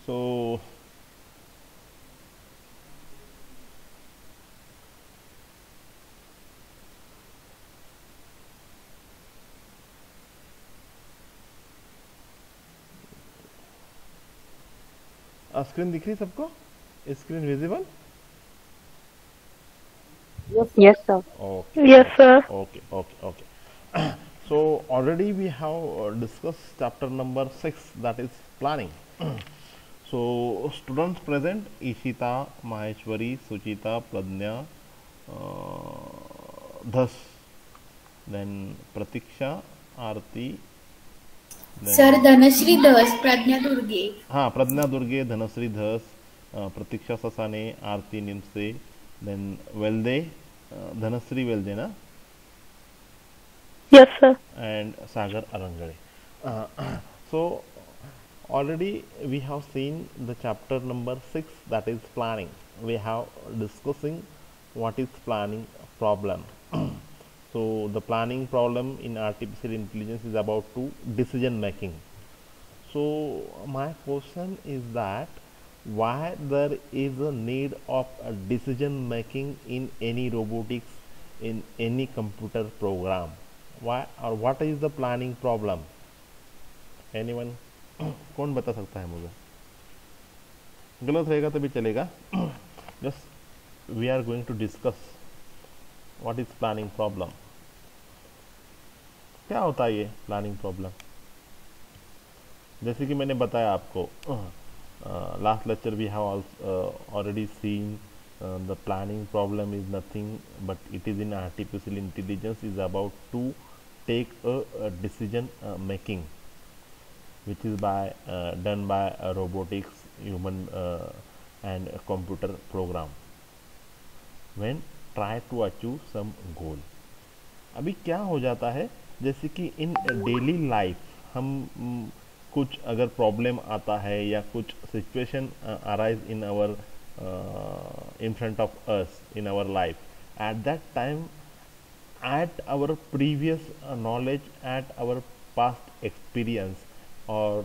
So screen दिख रही सबको? Screen visible? Yes, sir. Okay, Yes, okay, sir. okay, okay, okay. So already we have discussed chapter number 6, that is planning. So students present: Ishita, Maheshwari, Suchita, Pradnya, Dhas, then Pratiksha, Arti, sir then Dhanashree धस प्रज्ञा दुर्गे. हाँ, प्रज्ञा दुर्गे, धनश्री धस, प्रतीक्षा ससाने, आरती Nimse, then वेल्दे, Dhanashree वेल्दे ना, Yes, sir. and Sagar Arangade. So already we have seen the chapter number 6, that is planning. We have discussing what is planning problem. So the planning problem in artificial intelligence is about to decision making. So my question is that why there is a need of a decision making in any robotics, in any computer program? Why, or what is the planning problem? Anyone? कौन बता सकता है मुझे? गलत रहेगा तभी चलेगा. Just we are going to discuss what is planning problem. क्या होता है ये प्लानिंग प्रॉब्लम? जैसे कि मैंने बताया आपको, last lecture we have already seen the planning problem is nothing but it is in artificial intelligence is about to take a decision making, which is by done by robotics, human and a computer program when try to achieve some goal. अभी क्या हो जाता है, जैसे कि इन daily life हम कुछ अगर प्रॉब्लम आता है या कुछ situation arise in our in front of us in our life, at that time, at our previous knowledge, at our past experience, or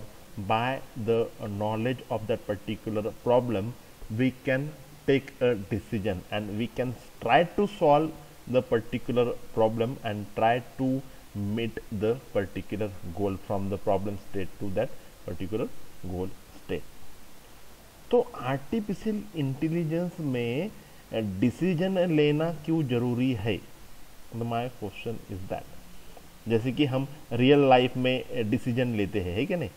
by the knowledge of that particular problem, we can take a decision and we can try to solve the particular problem and try to meet the particular goal from the problem state to that particular goal state. तो artificial intelligence में decision लेना क्यों जरूरी है? My question is that. जैसे कि हम real life में डिसीजन लेते हैं, है क्या नहीं?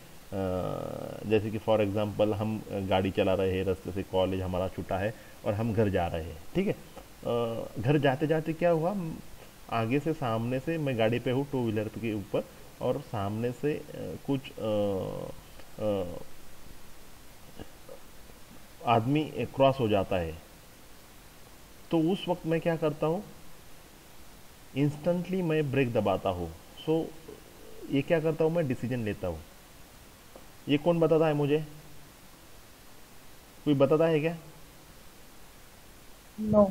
जैसे कि फॉर एग्जांपल हम गाड़ी चला रहे हैं, रास्ते से कॉलेज हमारा छूटा है और हम घर जा रहे हैं, ठीक है. घर जाते जाते क्या हुआ, आगे से सामने से मैं गाड़ी पे हूँ, टू व्हीलर के ऊपर, और सामने से कुछ आदमी क्रॉस हो जाता है. तो उस वक्त मैं क्या करता हूँ, इंस्टेंटली मैं ब्रेक दबाता हूँ. सो ये क्या करता हूँ, मैं डिसीजन लेता हूँ. ये कौन बताता है मुझे? कोई बताता है क्या? No.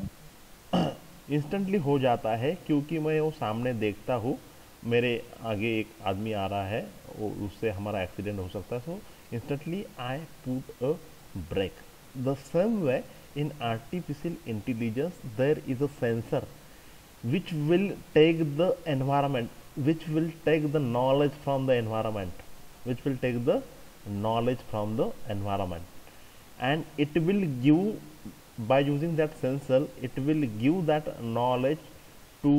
इंस्टेंटली हो जाता है क्योंकि मैं वो सामने देखता हूँ, मेरे आगे एक आदमी आ रहा है, वो उससे हमारा एक्सीडेंट हो सकता है. So instantly I put a brake. The same way in artificial intelligence there is a sensor which will take the environment, which will take the knowledge from the environment, which will take the knowledge from the environment, and it will give, by using that sensor, it will give that knowledge to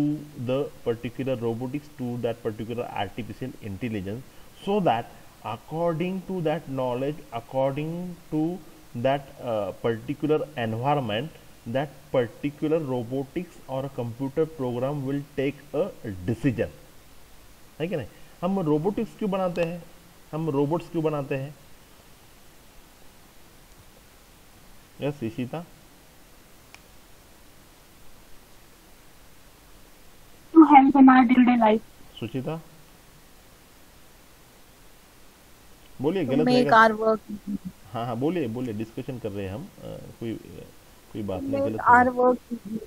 the particular robotics, to that particular artificial intelligence, so that according to that knowledge, according to that particular environment, that particular robotics or a computer program will take a decision. है कि नहीं? हम robotics क्यों बनाते हैं, हम robots क्यों बनाते हैं? Yes Ishita? To help in our day-to-day life. सुचिता बोलिए, To गलत make रहेगा. our work. हाँ हाँ बोलिए बोलिए, डिस्कशन कर रहे हैं हम. कोई बात To नहीं, make गलत our नहीं. work easy.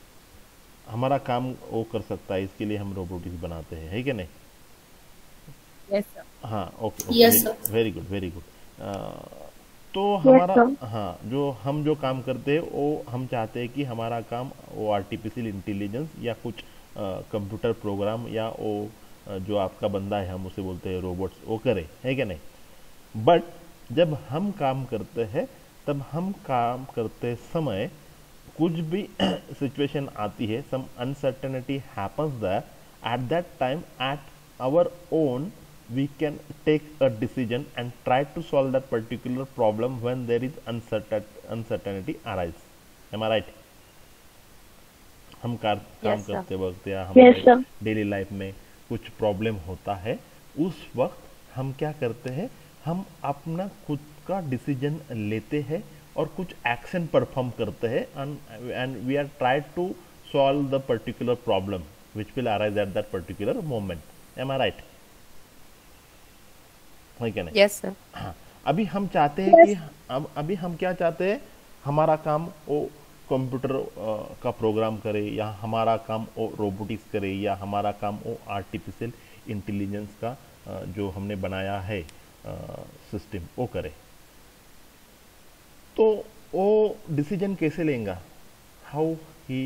हमारा काम वो कर सकता है, इसके लिए हम रोबोटिक्स बनाते हैं, है कि नहीं? Yes, sir. हाँ, okay Yes, okay, sir. Very good very good. तो Yes, हमारा, sir. हाँ, जो हम जो काम करते हैं वो हम चाहते हैं कि हमारा काम वो आर्टिफिशियल इंटेलिजेंस या कुछ कंप्यूटर प्रोग्राम या वो जो आपका बंदा है, हम उसे बोलते हैं रोबोट्स, वो करे, है क्या नहीं? बट जब हम काम करते हैं तब हम काम करते समय कुछ भी सिचुएशन आती है, some uncertainty happens that at that time at our own we can take a decision and try to solve that particular problem when there is uncertainty arise. Am I right? हम काम Yes, sir. करते वक्त या Yes, हमारे sir. Daily life में कुछ problem होता है, उस वक्त हम क्या करते हैं, हम अपना खुद का डिसीजन लेते हैं और कुछ एक्शन परफॉर्म करते हैं and we are try to solve the particular problem which will arise at that particular moment. Am I right? है क्या नहीं? Yes, sir. हाँ, अभी हम चाहते हैं कि अभी हम क्या चाहते हैं, हमारा काम वो कंप्यूटर का प्रोग्राम करे, या हमारा काम वो रोबोटिक्स करे, या हमारा काम वो आर्टिफिशियल इंटेलिजेंस का जो हमने बनाया है सिस्टम वो करे. तो वो डिसीजन कैसे लेगा? How he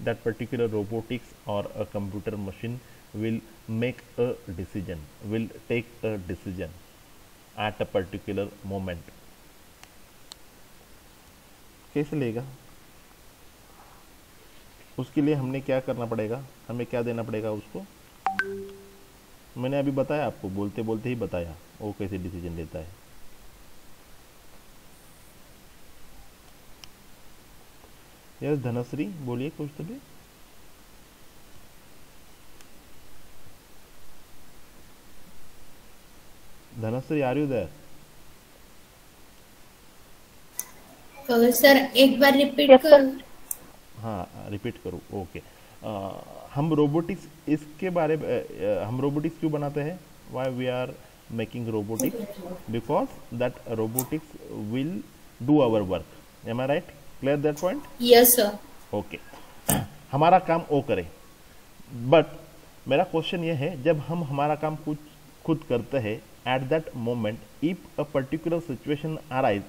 that particular robotics और a computer machine will make a decision, will take a decision at a particular moment. कैसे लेगा? उसके लिए हमने क्या करना पड़ेगा, हमें क्या देना पड़ेगा उसको? मैंने अभी बताया आपको, बोलते बोलते ही बताया वो कैसे डिसीजन लेता है. यस धनश्री, बोलिए कुछ तो भी. Dhanashree, are you there? Sir एक बार रिपीट Yes, कर. sir. हाँ, रिपीट करूँ, ओके. हम रोबोटिक्स इसके बारे में हम रोबोटिक्स क्यों बनाते हैं? Why we are making robotics? Because that robotics will do our work. Am I right? Clear that point? Yes sir. Okay. हमारा काम वो करे. बट मेरा क्वेश्चन ये है, जब हम हमारा काम कुछ खुद करते हैं, at that moment if a particular situation arise,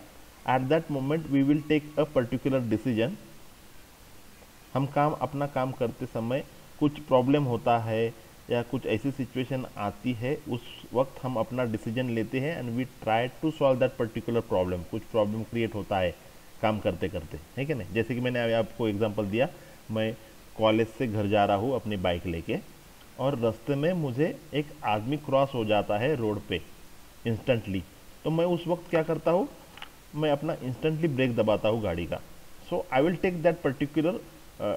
at that moment we will take a particular decision. हम काम अपना काम करते समय कुछ प्रॉब्लम होता है या कुछ ऐसी सिचुएशन आती है, उस वक्त हम अपना डिसीजन लेते हैं and we try to solve that particular problem. कुछ प्रॉब्लम क्रिएट होता है काम करते करते, है क्या नहीं? जैसे कि मैंने अभी आपको एग्जांपल दिया, मैं कॉलेज से घर जा रहा हूँ अपनी बाइक लेके, और रास्ते में मुझे एक आदमी क्रॉस हो जाता है रोड पे इंस्टेंटली. तो मैं उस वक्त क्या करता हूँ, मैं अपना इंस्टेंटली ब्रेक दबाता हूँ गाड़ी का. So I will take that particular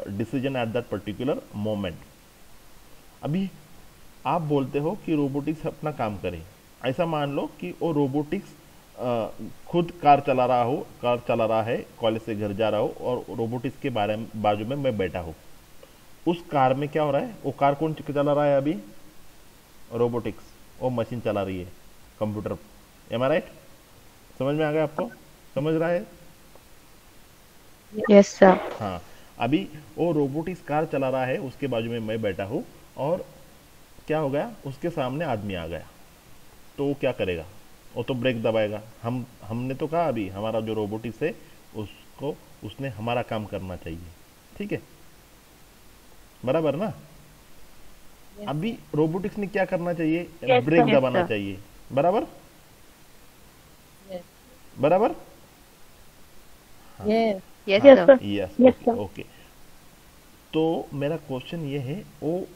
decision at that particular moment. अभी आप बोलते हो कि रोबोटिक्स अपना काम करे. ऐसा मान लो कि वो रोबोटिक्स खुद कार चला रहा है, कॉलेज से घर जा रहा हो, और रोबोटिक्स के बाजू में मैं बैठा हूँ. उस कार में क्या हो रहा है, वो कार कौन चला रहा है अभी? रोबोटिक्स, वो मशीन चला रही है, कंप्यूटर. M I right? समझ में आ गया आपको? समझ रहा है? Yes, sir. हाँ, अभी वो रोबोटिक्स कार चला रहा है, उसके बाजू में मैं बैठा हूँ, और क्या हो गया, उसके सामने आदमी आ गया. तो वो क्या करेगा? वो तो ब्रेक दबाएगा. हमने तो कहा अभी हमारा जो रोबोटिक्स है उसने हमारा काम करना चाहिए. ठीक है, बराबर ना? अभी रोबोटिक्स ने क्या करना चाहिए? Yes, break sir. दबाना Yes, sir. चाहिए. बराबर? बराबर? Yes, Yes, sir. sir. Yes. Yes, okay sir. ओके. तो मेरा क्वेश्चन ये है, वो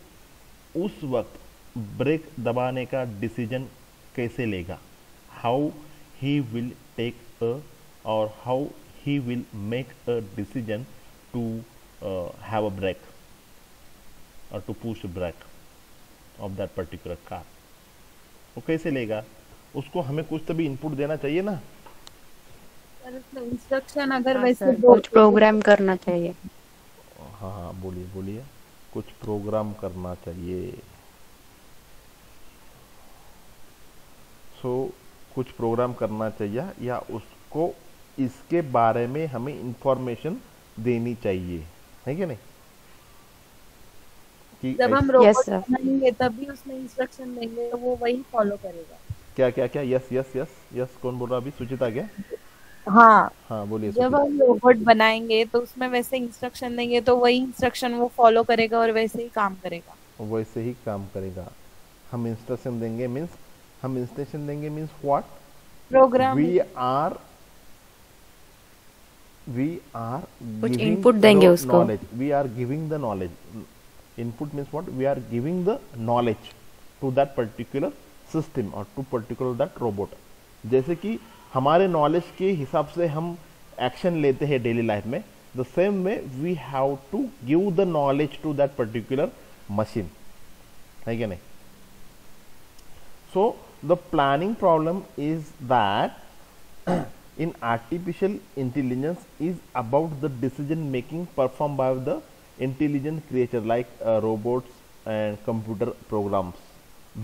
उस वक्त ब्रेक दबाने का डिसीजन कैसे लेगा? How he will take a और how he will make a decision to have a brake और to push brake of that particular car. वो कैसे लेगा? उसको हमें कुछ तो भी इनपुट देना चाहिए ना. इंस्ट्रक्शन अगर हाँ वैसे सर, कुछ प्रोग्राम करना चाहिए. हाँ हाँ, बोलिए बोलिए. कुछ प्रोग्राम करना चाहिए. सो कुछ प्रोग्राम करना चाहिए, या उसको इसके बारे में हमें इंफॉर्मेशन देनी चाहिए, है कि नहीं? कि जब हम Yes, रोबोट sir. बनाएंगे तभी उसमें इंस्ट्रक्शन देंगे, वो वही फॉलो करेगा. क्या क्या क्या? Yes yes yes yes. कौन बोल रहा अभी? सुचिता क्या? हाँ, हाँ बोलिए जब सुप्रीत। हम रोबोट बनाएंगे तो उसमें वैसे इंस्ट्रक्शन देंगे तो वही इंस्ट्रक्शन वो फॉलो करेगा और वैसे ही काम करेगा। वैसे ही काम करेगा। हम इंस्ट्रक्शन देंगे मीन्स, हम इंस्ट्रक्शन देंगे means what, program. We are we are कुछ giving इनपुट the देंगे उसको। knowledge, we are giving the knowledge. Input means what, we are giving the knowledge to that particular system or to particular that robot. जैसे कि हमारे knowledge के हिसाब से हम एक्शन लेते हैं डेली लाइफ में, the same way we have to give the knowledge to that particular machine, है क्या नहीं? So the planning problem is that in artificial intelligence is about the decision making performed by the intelligent creature like robots and computer programs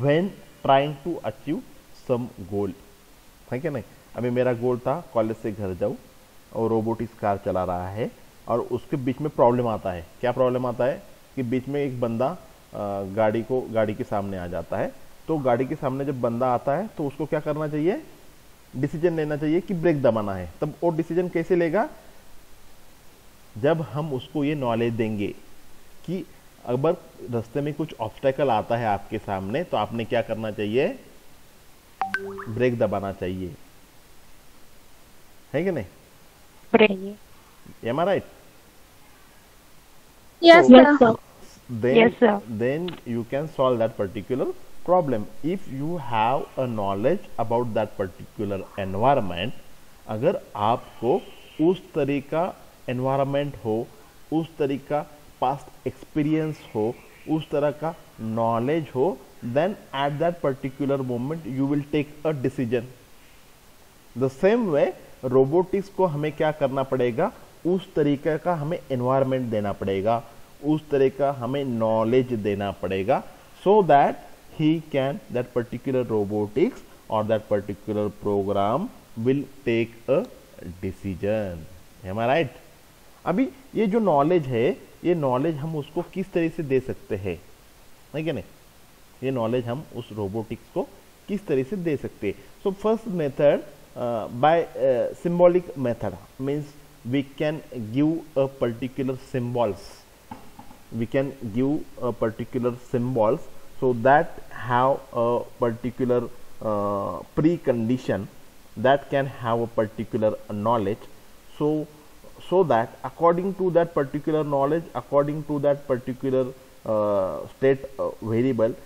when trying to achieve some goal, है क्या नहीं? अभी मेरा गोल था college से घर जाऊँ और रोबोट इस कार चला रहा है और उसके बीच में प्रॉब्लम आता है। क्या प्रॉब्लम आता है कि बीच में एक बंदा गाड़ी के सामने आ जाता है। तो गाड़ी के सामने जब बंदा आता है तो उसको क्या करना चाहिए, डिसीजन लेना चाहिए कि ब्रेक दबाना है। तब वो डिसीजन कैसे लेगा, जब हम उसको ये नॉलेज देंगे कि अगर रास्ते में कुछ ऑब्स्टेकल आता है आपके सामने तो आपने क्या करना चाहिए, ब्रेक दबाना चाहिए, है कि नहीं? Am I right? Yes, So, Yes, sir. Yes, sir. then you can solve that particular problem if you have a knowledge about that particular environment. अगर आपको उस तरह का environment हो, उस तरह का past experience हो, उस तरह का knowledge हो, then at that particular moment you will take a decision. The same way robotics को हमें क्या करना पड़ेगा, उस तरीके का हमें एनवायरनमेंट देना पड़ेगा, उस तरह का हमें नॉलेज देना पड़ेगा, so that he can, that particular robotics और that particular program will take a decision. Am I right? अभी ये जो नॉलेज है, ये नॉलेज हम उसको किस तरह से दे सकते हैं, है क्या नहीं? ये नॉलेज हम उस रोबोटिक्स को किस तरह से दे सकते हैं? So first method by symbolic method means we can give a particular symbols, we can give a particular symbols so that have a particular precondition that can have a particular knowledge, so that according to that particular knowledge, according to that particular state variable,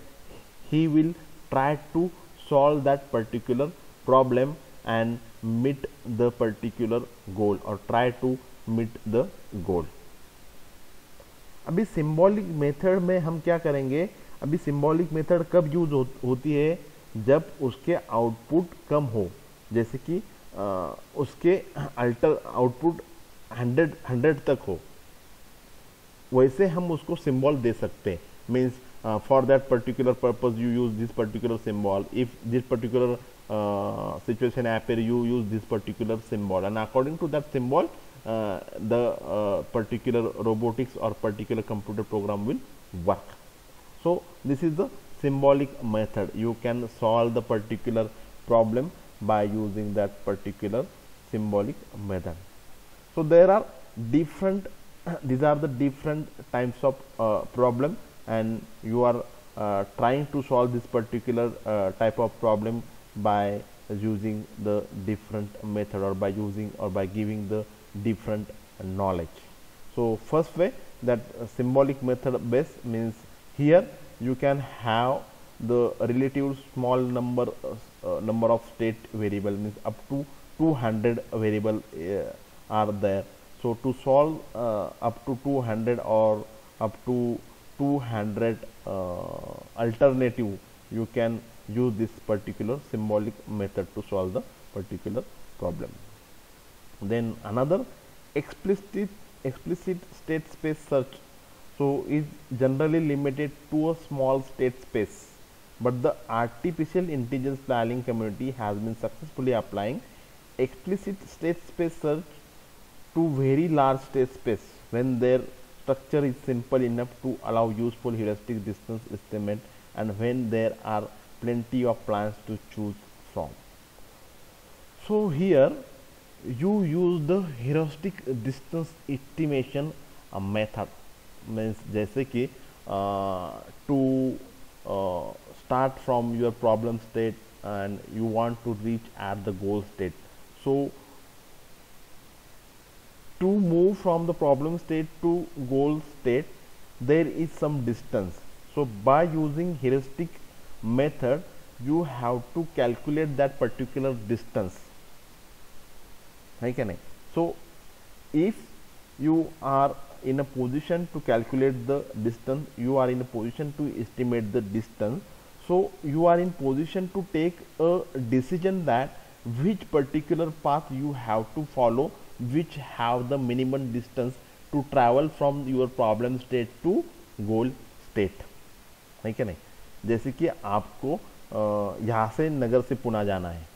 he will try to solve that particular problem and meet the particular goal or try to meet the goal. अभी symbolic method में हम क्या करेंगे, अभी symbolic method कब use होती है, जब उसके आउटपुट कम हो, जैसे कि उसके अल्टर आउटपुट 100 तक हो, वैसे हम उसको सिंबल दे सकते हैं। Means for that particular purpose you use this particular symbol, if this particular situation appear you use this particular symbol, and according to that symbol the particular robotics or particular computer program will work. So this is the symbolic method. You can solve the particular problem by using that particular symbolic method. So there are different these are the different types of problem, and you are trying to solve this particular type of problem by using the different method or by using or by giving the different knowledge. So first way, that symbolic method base means here you can have the relative small number of state variable, means up to 200 variable are there. So to solve up to 200 or up to 200 alternative, you can use this particular symbolic method to solve the particular problem. Then another explicit state space search, so is generally limited to a small state space, but the artificial intelligence planning community has been successfully applying explicit state space search to very large state space when their structure is simple enough to allow useful heuristic distance estimate and when there are plenty of plans to choose from. So here you use the heuristic distance estimation method, means जैसे कि to start from your problem state and you want to reach at the goal state. So to move from the problem state to goal state there is some distance. So by using heuristic method you have to calculate that particular distance, है क्या नहीं? So if you are in a position to calculate the distance, you are in a position to estimate the distance, so you are in position to take a decision that which particular path you have to follow, which have the minimum distance to travel from your problem state to goal state, है क्या नहीं? जैसे कि आपको यहाँ से नगर से पुणे जाना है,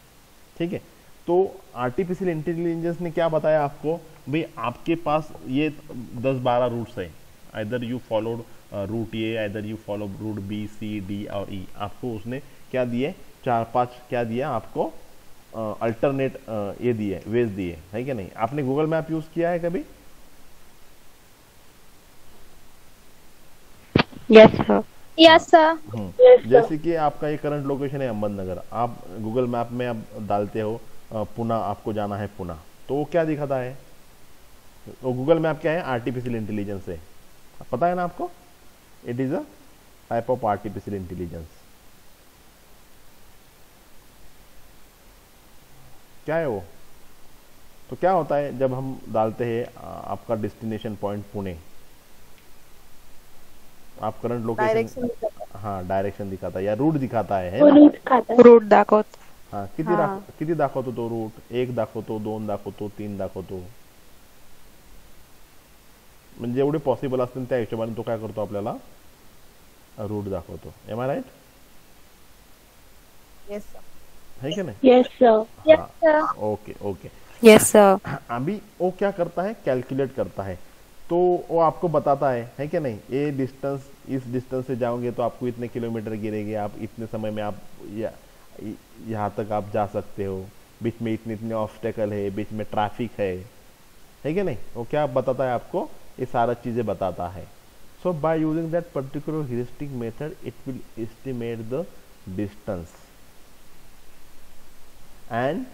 ठीक है, तो आर्टिफिशियल इंटेलिजेंस ने क्या बताया आपको, भाई आपके पास ये 10-12 रूट्स है, either you followed route A, either you follow route B, C, D और ई, आपको उसने क्या दिए, 4-5 क्या दिया आपको, अल्टरनेट ये दिए, वेज दिए, है क्या नहीं? आपने गूगल मैप यूज किया है कभी? Yes sir. Yes sir. जैसे कि आपका ये करंट लोकेशन है अहमदनगर, आप गूगल मैप में अब डालते हो पुणे, आपको जाना है पुणे, तो वो क्या दिखाता है? वो गूगल मैप क्या है? आर्टिफिशियल इंटेलिजेंस है, पता है ना आपको? It is a type of artificial intelligence. क्या है वो? तो क्या होता है जब हम डालते हैं आपका डेस्टिनेशन पॉइंट पुणे, आप करंट लोकेशन, हाँ डायरेक्शन दिखाता है या रूट दिखाता है ना? रूट दाखवत। हाँ किती दाखवतो तो रूट? 1 दाखवतो, 2 दाखवतो, 3 दाखवतो, म्हणजे एवढे पॉसिबल असतील त्या हिशोबाने तो काय करतो, आपल्याला रूट दाखवतो. Am I right? Yes sir. है क्या नहीं? Yes sir. Okay okay. Yes sir. अभी वो क्या करता है, कैलकुलेट करता है, तो वो आपको बताता है क्या नहीं, ये डिस्टेंस, इस डिस्टेंस से जाओगे तो आपको इतने किलोमीटर गिरेगी, आप इतने समय में आप यहाँ तक आप जा सकते हो, बीच में इतने इतने ऑब्स्टेकल है, बीच में ट्रैफिक है क्या नहीं? वो क्या बताता है आपको, ये सारा चीज़ें बताता है. So by using that particular heuristic method, it will estimate the distance, and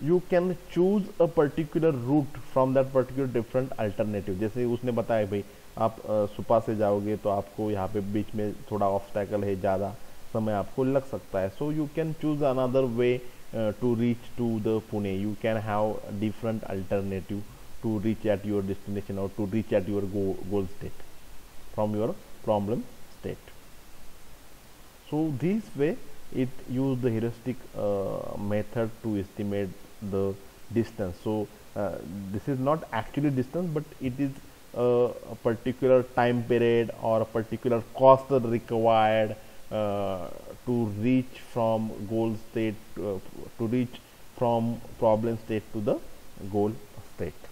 you can choose a particular route from that particular different alternative. जैसे उसने बताया भाई आप सुपा से जाओगे तो आपको यहाँ पे बीच में थोड़ा ऑब्स्टैकल है, ज़्यादा समय आपको लग सकता है. So you can choose another way to reach to the Pune. You can have different alternative to reach at your destination or to reach at your goal state from your problem state. So this way it use the heuristic method to estimate the distance. So this is not actually distance, but it is a particular time period or a particular cost required to reach from goal state to reach from problem state to the goal state.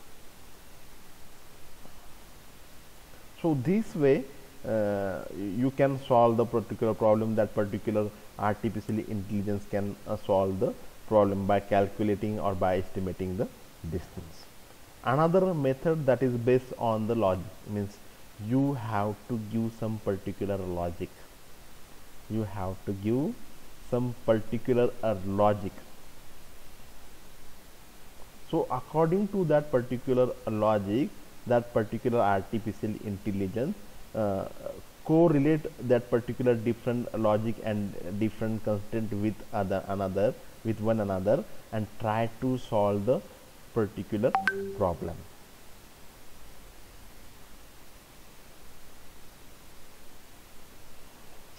So this way you can solve the particular problem, that particular artificial intelligence can solve the problem by calculating or by estimating the distance. Another method that is based on the logic, means you have to give some particular logic. You have to give some particular logic. So according to that particular logic, that particular artificial intelligence correlate that particular different logic and different constraint with one another and try to solve the particular problem.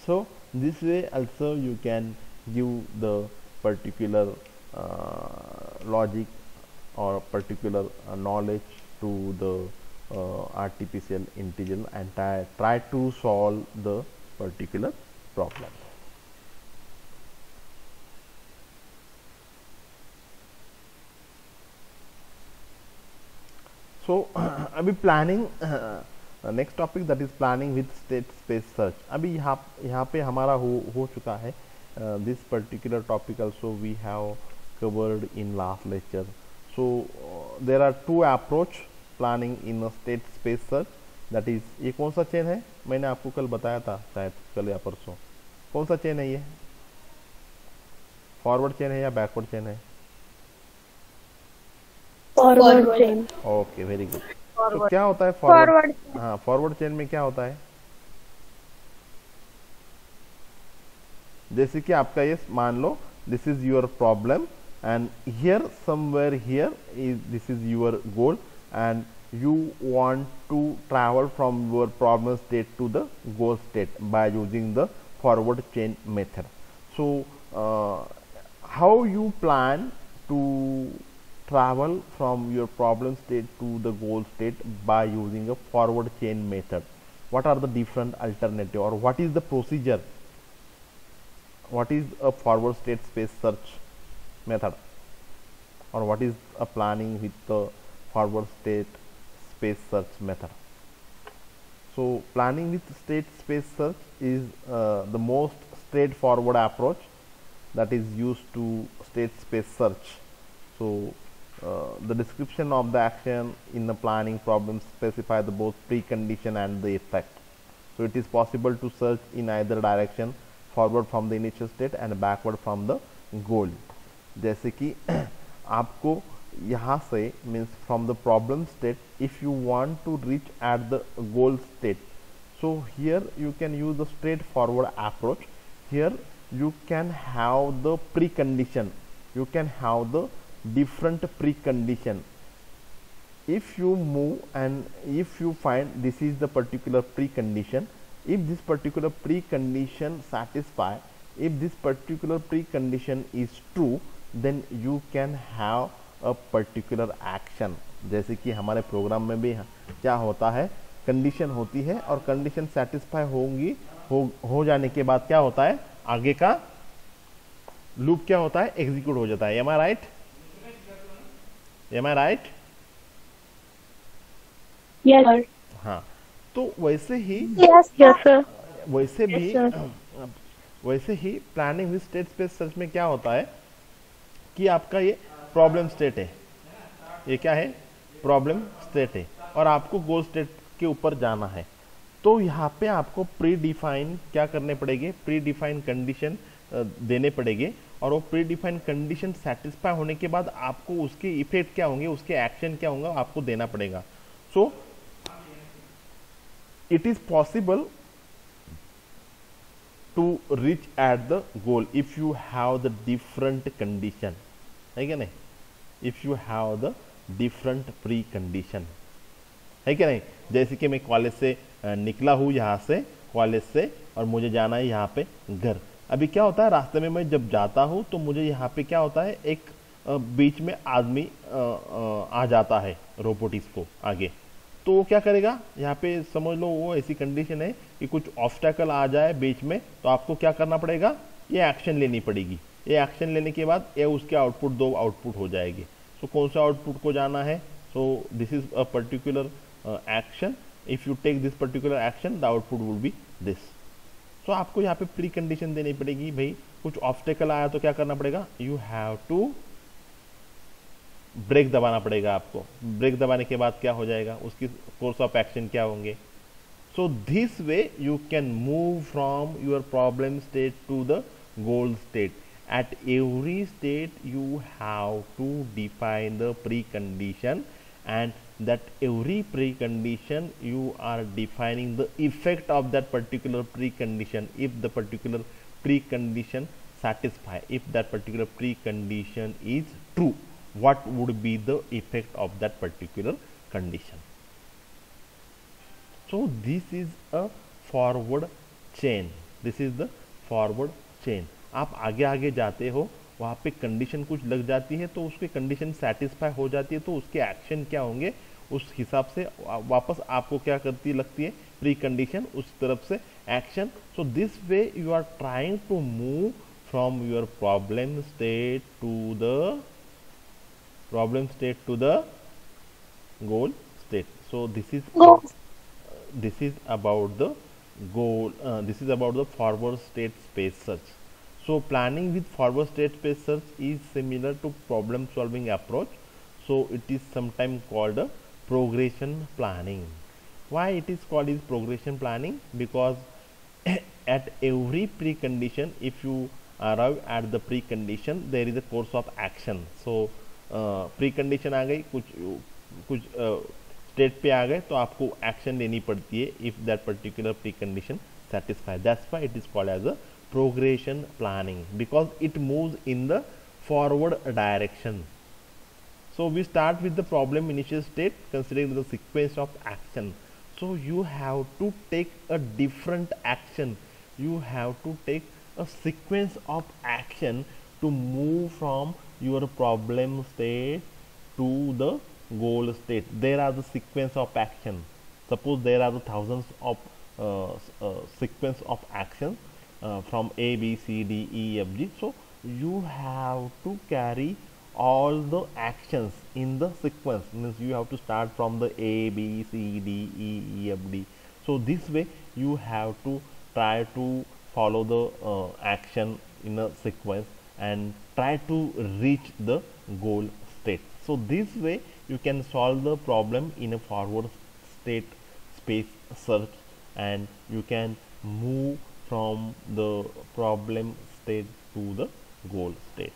So this way also you can give the particular logic or particular knowledge to the artificial intelligence and try to solve the particular problem. So अभी planning next topic that is planning with state space search. अभी यहाँ पे हमारा हो चुका है. This particular topic also we have covered in last lecture. So there are two approach planning in a state space search, that is, ये कौन सा चेन है, मैंने आपको कल बताया था शायद, कल या परसों, कौन सा चेन है ये, फॉरवर्ड चेन है या बैकवर्ड चेन है? Forward chain. Okay, very good. तो क्या होता है फॉरवर्ड? हाँ, फॉरवर्ड चेन में क्या होता है, जैसे कि आपका ये मान लो this is your problem and here somewhere here is this is your goal and you want to travel from your problem state to the goal state by using the forward chain method. So how you plan to travel from your problem state to the goal state by using a forward chain method? What are the different alternative, or what is the procedure? What is a forward state space search method, or what is a planning with the forward state space search method? So planning with state space search is the most straightforward approach that is used to state space search. So the description of the action in the planning problem specify the both precondition and the effect. So it is possible to search in either direction, forward from the initial state and backward from the goal. जैसे कि आपको यहाँ से means from the problem state if you want to reach at the goal state, so here you can use the straightforward approach. Here you can have the precondition, you can have the different precondition. If you move and if you find this is the particular precondition, if this particular precondition satisfy, if this particular precondition is true, then you can have a particular action. जैसे कि हमारे programme में भी क्या होता है, condition होती है और कंडीशन सेटिस्फाई होंगी, हो जाने के बाद क्या होता है, आगे का लूप क्या होता है, एग्जीक्यूट हो जाता है. Am I right? Am I right? Yes sir. हाँ, तो वैसे ही यस सर. वैसे भी वैसे ही planning with state space search में क्या होता है कि आपका ये प्रॉब्लम स्टेट है, ये क्या है, प्रॉब्लम स्टेट है, और आपको गोल स्टेट के ऊपर जाना है. तो यहाँ पे आपको प्री डिफाइन क्या करने पड़ेंगे, प्री डिफाइन कंडीशन देने पड़ेंगे, और वो प्री डिफाइन कंडीशन सेटिस्फाई होने के बाद आपको उसके इफेक्ट क्या होंगे, उसके एक्शन क्या होंगे, आपको देना पड़ेगा. So it is possible to reach at the goal if you have the different condition, है क्या नहीं, if you have the different precondition, है क्या नहीं. जैसे कि मैं कॉलेज से निकला हूँ, यहाँ से कॉलेज से, और मुझे जाना है यहाँ पे घर. अभी क्या होता है, रास्ते में मैं जब जाता हूँ तो मुझे यहाँ पे क्या होता है, एक बीच में आदमी आ जाता है रोबोटिक्स को आगे. तो वो क्या करेगा, यहाँ पे समझ लो वो ऐसी कंडीशन है कि कुछ ऑब्स्टेकल आ जाए बीच में, तो आपको क्या करना पड़ेगा, ये एक्शन लेनी पड़ेगी. ये एक्शन लेने के बाद ये उसके आउटपुट, दो आउटपुट हो जाएगी. सो कौन सा आउटपुट को जाना है, so this is a particular action. If you take this particular action the output would be this. So आपको यहाँ पे प्री कंडीशन देनी पड़ेगी. भाई कुछ ऑब्स्टेकल आया तो क्या करना पड़ेगा, यू हैव टू ब्रेक दबाना पड़ेगा आपको. ब्रेक दबाने के बाद क्या हो जाएगा, उसकी कोर्स ऑफ एक्शन क्या होंगे. So this way you can move from your problem state to the goal state. At every state you have to define the precondition, and that every precondition you are defining the effect of that particular precondition. If the particular precondition satisfy, if that particular precondition is true, what would be the effect of that particular condition. So this is a forward chain. This is the forward chain. आप आगे आगे जाते हो, वहाँ पे condition कुछ लग जाती है, तो उसकी कंडीशन सेटिस्फाई हो जाती है, तो उसके एक्शन क्या होंगे उस हिसाब से वापस आपको क्या करती लगती है, प्री कंडीशन, उस तरफ से action. So this way you are trying to move from your problem state to the goal state. So this is about the goal, this is about the forward state space search. So planning with forward state space search is similar to problem solving approach. So it is sometimes called a progression planning. Why it is called is progression planning? Because at every precondition, if you arrive at the precondition, there is a course of action. So precondition आ गई, कुछ state पे आ गए, तो आपको action लेनी पड़ती है if that particular precondition satisfy. That's why it is called as a progression planning, because it moves in the forward direction. So we start with the problem initial state considering the sequence of action. So you have to take a different action. You have to take a sequence of action to move from your problem state to the goal state. There are the sequence of action. Suppose there are the thousands of sequence of action from A, B, C, D, E, F, G. So you have to carry all the actions in the sequence, means you have to start from the A, B, C, D, E, F, D. So this way you have to try to follow the action in a sequence and try to reach the goal state. So this way you can solve the problem in a forward state space search, and you can move from the problem state to the goal state.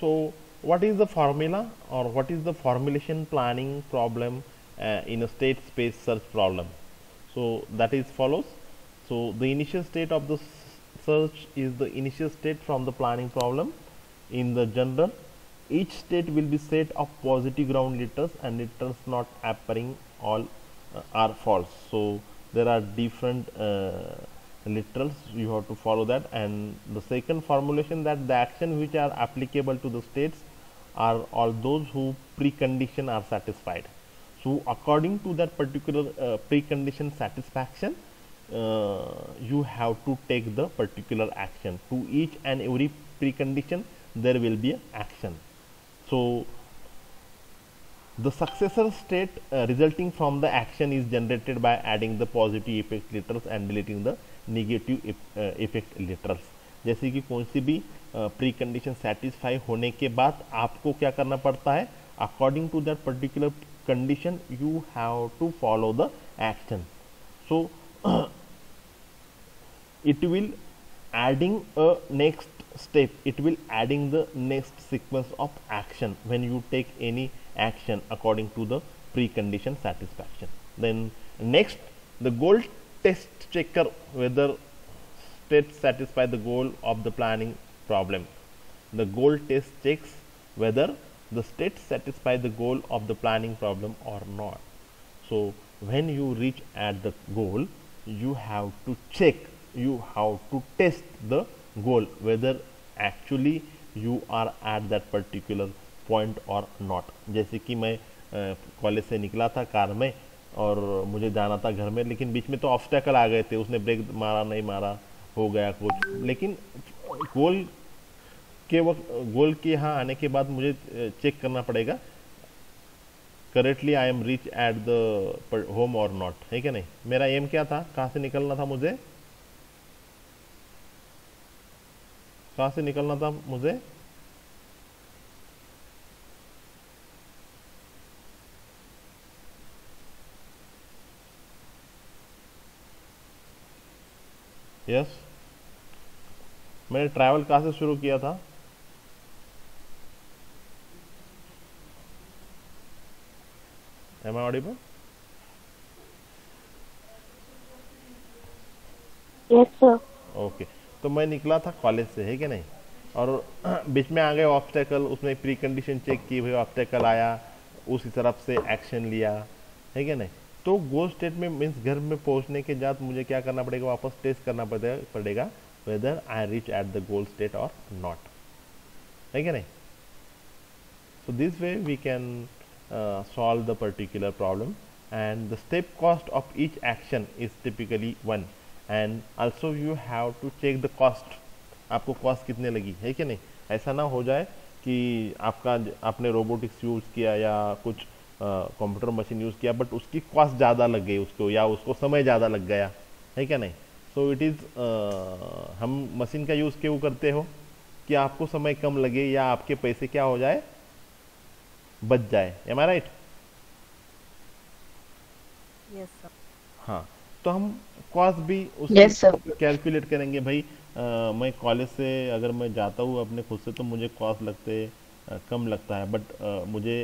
So what is the formula, or what is the formulation planning problem in a state space search problem? So that is follows. So the initial state of the search is the initial state from the planning problem. In the general, each state will be set of positive ground letters, and letters not appearing all are false. So there are different literals, you have to follow that. And the second formulation, that the action which are applicable to the states are all those who precondition are satisfied. So according to that particular precondition satisfaction, you have to take the particular action. To each and every precondition there will be an action. So the successor state resulting from the action is generated by adding the positive effect letters and deleting the negative effect letters. जैसे कि कौन सी भी pre condition satisfy होने के बाद आपको क्या करना पड़ता है, according to that particular condition you have to follow the action. So it will adding a next step, it will adding the next sequence of action when you take any action according to the precondition satisfaction. Then next, the goal test checker whether states satisfy the goal of the planning problem. The goal test checks whether the states satisfy the goal of the planning problem or not. So when you reach at the goal, you have to check, you have to test the goal whether actually you are at that particular point or not. जैसे कि मैं college से निकला था car में और मुझे जाना था घर में, लेकिन बीच में तो ऑब्स्टेकल आ गए थे, उसने ब्रेक मारा नहीं मारा, हो गया कुछ, लेकिन गोल के वक्त, गोल के यहाँ आने के बाद मुझे चेक करना पड़ेगा correctly I am reach at the home और नॉट, है क्या नहीं. मेरा एम क्या था, कहाँ से निकलना था मुझे, कहाँ से निकलना था मुझे, यस मैंने ट्रैवल कहाँ से शुरू किया था, am I audible? Yes, sir. ओके, तो मैं निकला था कॉलेज से, है क्या नहीं, और बीच में आ गए ऑब्स्टेकल, उसमें प्री कंडीशन चेक की, भाई ऑब्स्टेकल आया, उस तरफ से एक्शन लिया, है क्या नहीं. तो गोल स्टेट में मीन्स घर में पहुंचने के बाद मुझे क्या करना पड़ेगा, वापस टेस्ट करना पड़ेगा whether I reach at the goal state और नॉट, है क्या नहीं. So this way we can solve the particular problem, and the step cost of each action is typically 1, and also you have to check the cost, आपको cost कितने लगी, है कि नहीं. ऐसा ना हो जाए कि आपने रोबोटिक्स यूज़ किया या कुछ कंप्यूटर मशीन यूज़ किया बट उसकी कॉस्ट ज़्यादा लग गई उसको, या उसको समय ज़्यादा लग गया, है क्या नहीं. सो इट इज़ हम मशीन का यूज़ क्यों करते हो कि आपको समय कम लगे या आपके पैसे क्या हो जाए, बच जाए। M I right? Yes sir. हाँ, तो हम कॉस्ट भी Yes, sir. उसकी कैलकुलेट करेंगे भाई। मैं कॉलेज से अगर मैं जाता हूँ अपने खुद से तो मुझे कॉस्ट लगते कम लगता है, बट मुझे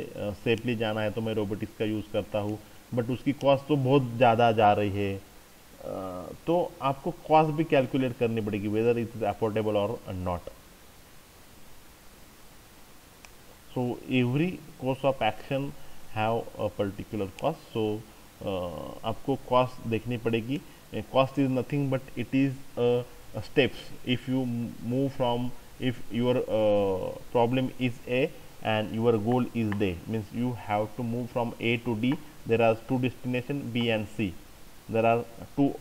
सेफली जाना है तो मैं रोबोटिक्स का यूज़ करता हूँ, बट उसकी कॉस्ट तो बहुत ज़्यादा जा रही है। तो आपको कॉस्ट भी कैलकुलेट करनी पड़ेगी, वेदर इट इज अफोर्डेबल और not. so every course of action have a particular cost, so आपको cost देखनी पड़ेगी। cost is nothing but it is a steps if you move from, if your problem is A and your goal is D, means you have to move from A to D. There are two destination B and C. There are two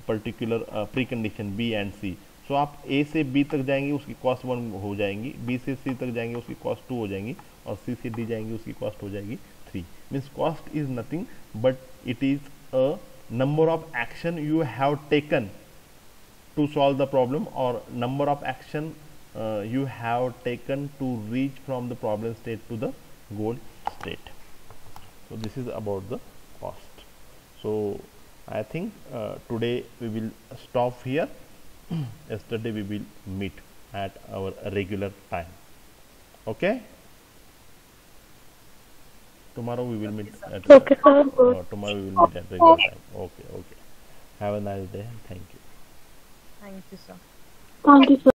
particular precondition B and C. सो आप ए से B तक जाएंगे उसकी cost 1 हो जाएंगी, B से सी तक जाएंगे उसकी कॉस्ट 2 हो जाएंगी, और सी से डी जाएंगे उसकी कॉस्ट हो जाएगी 3। Means cost is nothing but it is a number of action you have taken to solve the problem, और number of action you have taken to reach from the problem state to the goal state. so this is about the cost. So I think today we will stop here. Yesterday we will meet at our regular time. Okay, tomorrow we will meet at Okay, sir. tomorrow we will meet at regular time. Okay, have a nice day. Thank you. Thank you sir. Thank you, sir.